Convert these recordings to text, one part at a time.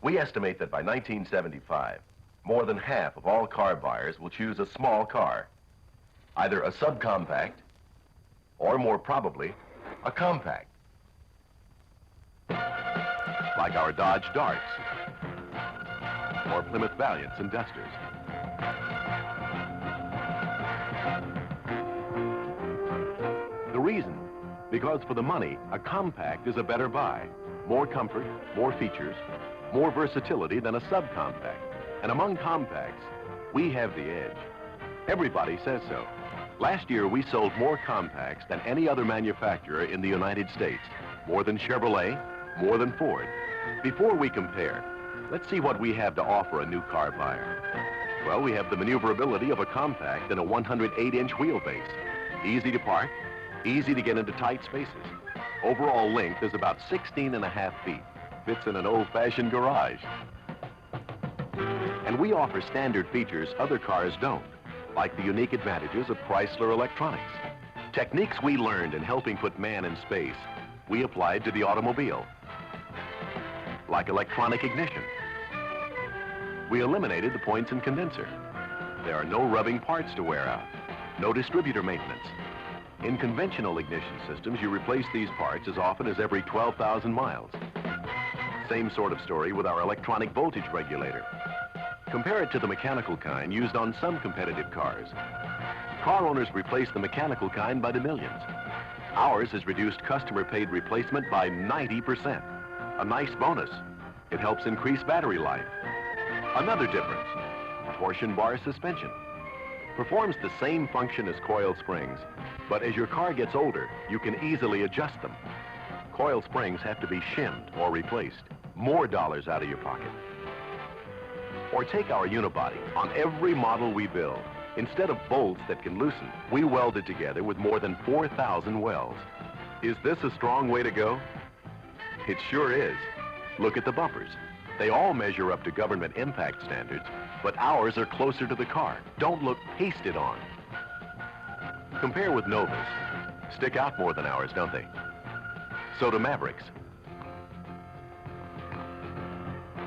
We estimate that by 1975, more than half of all car buyers will choose a small car, either a subcompact or, more probably, a compact, like our Dodge Darts or Plymouth Valiants and Dusters. The reason? Because for the money, a compact is a better buy. More comfort, more features, more versatility than a subcompact. And among compacts, we have the edge. Everybody says so. Last year, we sold more compacts than any other manufacturer in the United States. More than Chevrolet, more than Ford. Before we compare, let's see what we have to offer a new car buyer. Well, we have the maneuverability of a compact and a 108-inch wheelbase. Easy to park, easy to get into tight spaces. Overall length is about 16.5 feet. Fits in an old-fashioned garage. And we offer standard features other cars don't, like the unique advantages of Chrysler electronics. Techniques we learned in helping put man in space, we applied to the automobile, like electronic ignition. We eliminated the points and condenser. There are no rubbing parts to wear out, no distributor maintenance. In conventional ignition systems, you replace these parts as often as every 12,000 miles. Same sort of story with our electronic voltage regulator. Compare it to the mechanical kind used on some competitive cars. Car owners replace the mechanical kind by the millions. Ours has reduced customer-paid replacement by 90%. A nice bonus. It helps increase battery life. Another difference, torsion bar suspension. Performs the same function as coil springs, but as your car gets older, you can easily adjust them. Coil springs have to be shimmed or replaced. More dollars out of your pocket. Or take our unibody. On every model we build, instead of bolts that can loosen, we weld it together with more than 4,000 welds. Is this a strong way to go? It sure is. Look at the bumpers. They all measure up to government impact standards, but ours are closer to the car. Don't look pasted on. Compare with Novas. Stick out more than ours, don't they? So do Mavericks.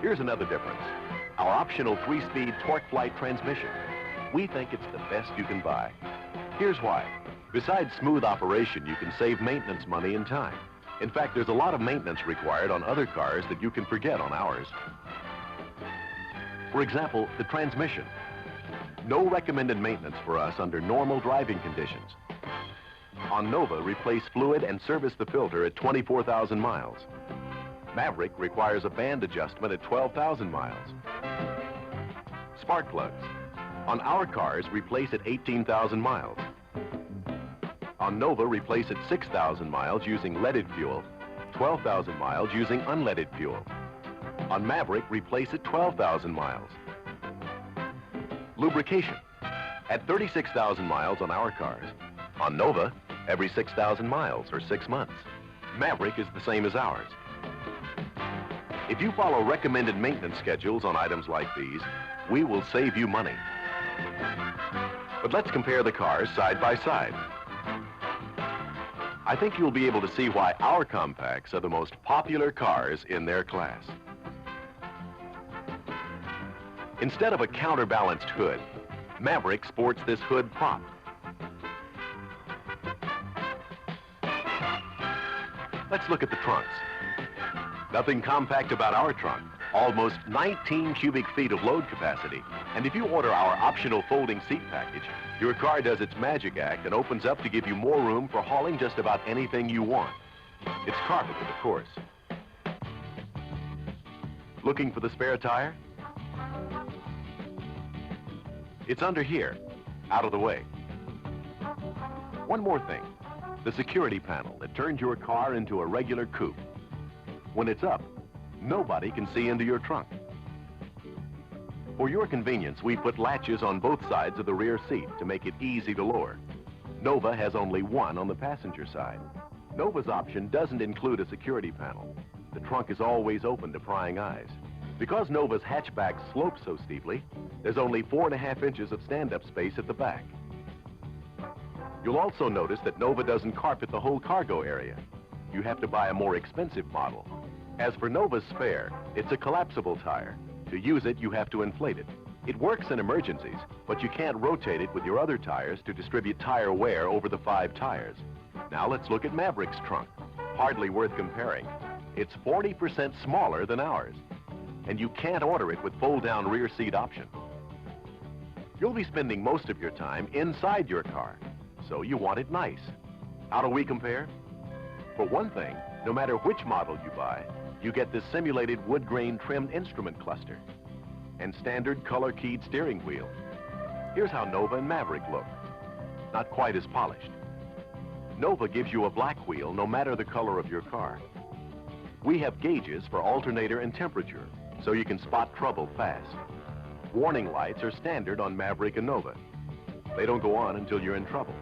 Here's another difference. Our optional 3-speed torque flight transmission. We think it's the best you can buy. Here's why. Besides smooth operation, you can save maintenance money and time. In fact, there's a lot of maintenance required on other cars that you can forget on ours. For example, the transmission. No recommended maintenance for us under normal driving conditions. On Nova, replace fluid and service the filter at 24,000 miles. Maverick requires a band adjustment at 12,000 miles. Spark plugs. On our cars, replace at 18,000 miles. On Nova, replace at 6,000 miles using leaded fuel, 12,000 miles using unleaded fuel. On Maverick, replace at 12,000 miles. Lubrication. At 36,000 miles on our cars. On Nova, every 6,000 miles or 6 months. Maverick is the same as ours. If you follow recommended maintenance schedules on items like these, we will save you money. But let's compare the cars side by side. I think you'll be able to see why our compacts are the most popular cars in their class. Instead of a counterbalanced hood, Maverick sports this hood prop. Let's look at the trunks. Nothing compact about our trunk. Almost 19 cubic feet of load capacity. And if you order our optional folding seat package, your car does its magic act and opens up to give you more room for hauling just about anything you want. It's carpeted, of course. Looking for the spare tire? It's under here, out of the way. One more thing, the security panel that turns your car into a regular coupe. When it's up, nobody can see into your trunk. For your convenience, we put latches on both sides of the rear seat to make it easy to lower. Nova has only one on the passenger side. Nova's option doesn't include a security panel. The trunk is always open to prying eyes. Because Nova's hatchback slopes so steeply, there's only 4.5 inches of stand-up space at the back. You'll also notice that Nova doesn't carpet the whole cargo area. You have to buy a more expensive model. As for Nova's spare, it's a collapsible tire. To use it, you have to inflate it. It works in emergencies, but you can't rotate it with your other tires to distribute tire wear over the 5 tires. Now let's look at Maverick's trunk. Hardly worth comparing. It's 40% smaller than ours, and you can't order it with fold-down rear seat option. You'll be spending most of your time inside your car, so you want it nice. How do we compare? For one thing, no matter which model you buy, you get this simulated wood grain trimmed instrument cluster and standard color-keyed steering wheel. Here's how Nova and Maverick look. Not quite as polished. Nova gives you a black wheel no matter the color of your car. We have gauges for alternator and temperature, so you can spot trouble fast. Warning lights are standard on Maverick and Nova. They don't go on until you're in trouble.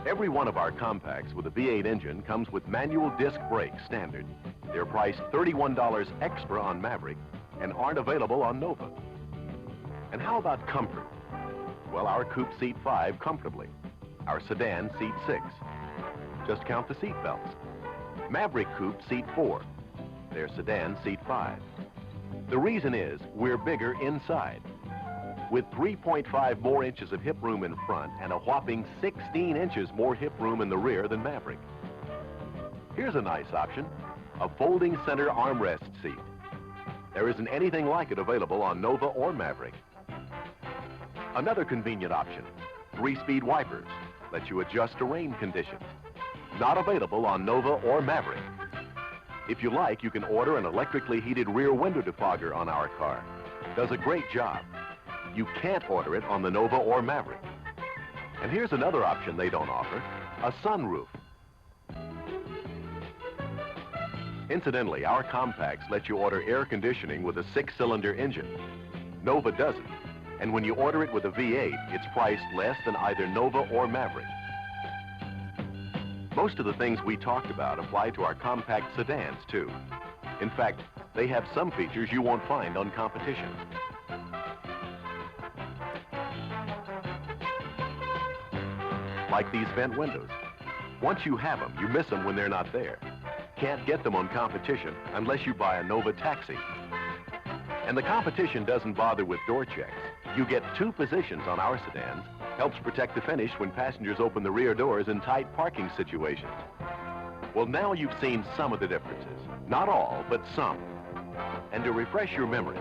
Every one of our compacts with a V8 engine comes with manual disc brakes standard. They're priced $31 extra on Maverick and aren't available on Nova. And how about comfort? Well, our coupe seat 5 comfortably. Our sedan seat 6. Just count the seat belts. Maverick coupe seat 4. Their sedan seat 5. The reason is we're bigger inside. With 3.5 more inches of hip room in front and a whopping 16 inches more hip room in the rear than Maverick. Here's a nice option, a folding center armrest seat. There isn't anything like it available on Nova or Maverick. Another convenient option, 3-speed wipers, let you adjust to rain conditions. Not available on Nova or Maverick. If you like, you can order an electrically heated rear window defogger on our car. Does a great job. You can't order it on the Nova or Maverick. And here's another option they don't offer, a sunroof. Incidentally, our compacts let you order air conditioning with a 6-cylinder engine. Nova doesn't. And when you order it with a V8, it's priced less than either Nova or Maverick. Most of the things we talked about apply to our compact sedans, too. In fact, they have some features you won't find on competition. Like these vent windows. Once you have them, you miss them when they're not there. Can't get them on competition unless you buy a Nova taxi. And the competition doesn't bother with door checks. You get 2 positions on our sedans. Helps protect the finish when passengers open the rear doors in tight parking situations. Well, now you've seen some of the differences. Not all, but some. And to refresh your memory,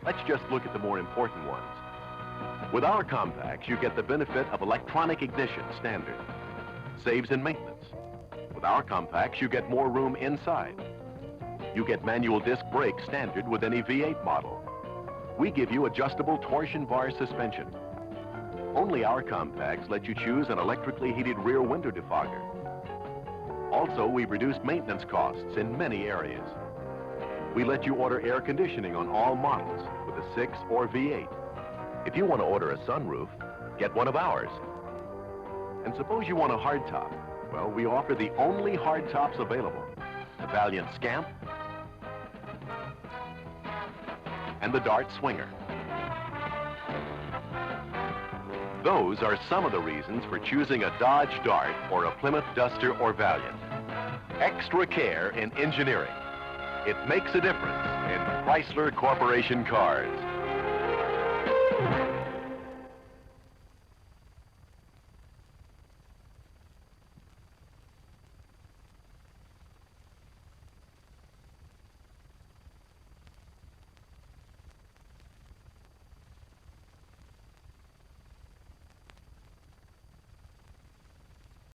let's just look at the more important ones. With our compacts, you get the benefit of electronic ignition standard. Saves in maintenance. With our compacts, you get more room inside. You get manual disc brakes standard with any V8 model. We give you adjustable torsion bar suspension. Only our compacts let you choose an electrically heated rear window defogger. Also, we've reduced maintenance costs in many areas. We let you order air conditioning on all models with a 6 or V8. If you want to order a sunroof, get one of ours. And suppose you want a hardtop. Well, we offer the only hardtops available. The Valiant Scamp and the Dart Swinger. Those are some of the reasons for choosing a Dodge Dart or a Plymouth Duster or Valiant. Extra care in engineering. It makes a difference in Chrysler Corporation cars.